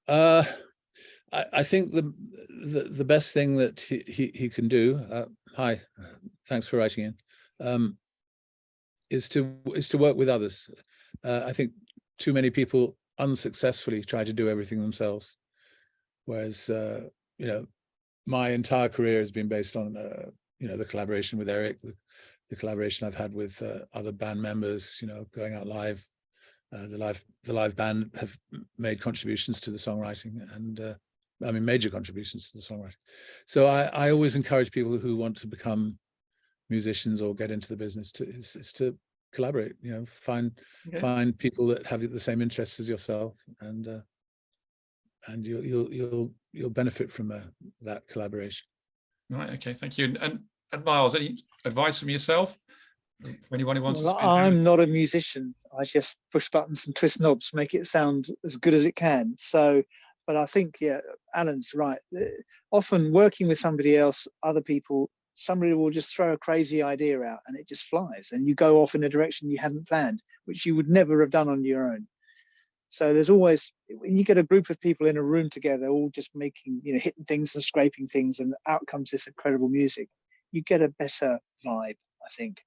I think the best thing that he can do, hi, thanks for writing in, is to work with others. I think too many people unsuccessfully try to do everything themselves, whereas you know, my entire career has been based on you know, the collaboration with Eric, the collaboration I've had with other band members, you know, going out live. The live band have made contributions to the songwriting, and I mean major contributions to the songwriting. So I always encourage people who want to become musicians or get into the business to collaborate. You know, find people that have the same interests as yourself, and you'll benefit from that collaboration. Right. Okay. Thank you. And Miles, any advice from yourself for anyone who wants to? I'm not a musician. I just push buttons and twist knobs, make it sound as good as it can. So, but I think, yeah, Alan's right. Often working with somebody else, other people, somebody will just throw a crazy idea out and it just flies, and you go off in a direction you hadn't planned, which you would never have done on your own. So there's always, when you get a group of people in a room together, all just making, you know, hitting things and scraping things, and out comes this incredible music, you get a better vibe, I think.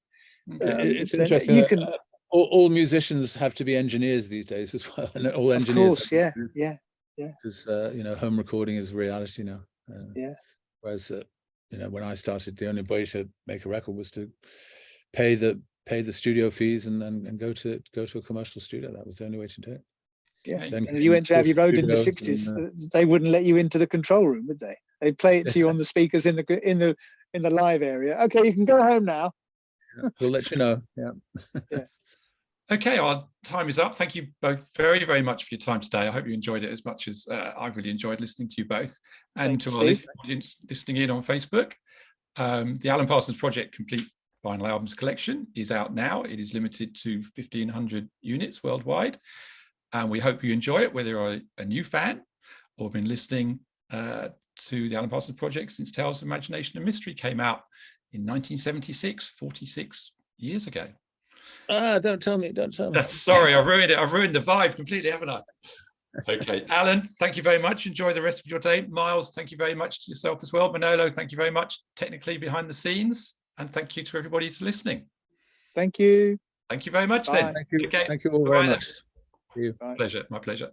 It's interesting. You can, all musicians have to be engineers these days as well, and all engineers. Of course, yeah. Because you know, home recording is reality now. Yeah. Whereas you know, when I started, the only way to make a record was to pay the studio fees and go to a commercial studio. That was the only way to do it. Yeah. And if you went to Abbey Road in the 60s, they wouldn't let you into the control room, would they? They'd play it to you on the speakers in the live area. Okay, you can go home now. We'll let you know. Yeah. Okay, our time is up. Thank you both very, very much for your time today. I hope you enjoyed it as much as I've really enjoyed listening to you both. And Thanks, to our audience listening in on Facebook, the Alan Parsons Project Complete Vinyl Albums Collection is out now. It is limited to 1,500 units worldwide. And we hope you enjoy it, whether you're a new fan or been listening to the Alan Parsons Project since Tales of Imagination and Mystery came out in 1976, 46 years ago. Don't tell me. Sorry, I've ruined it. I've ruined the vibe completely, haven't I? Okay, Alan, thank you very much. Enjoy the rest of your day. Miles, thank you very much to yourself as well. Manolo, thank you very much technically behind the scenes. And thank you to everybody for listening. Thank you. Thank you very much. Bye. Then. Thank you. Okay. Thank you all very much. Pleasure. My pleasure.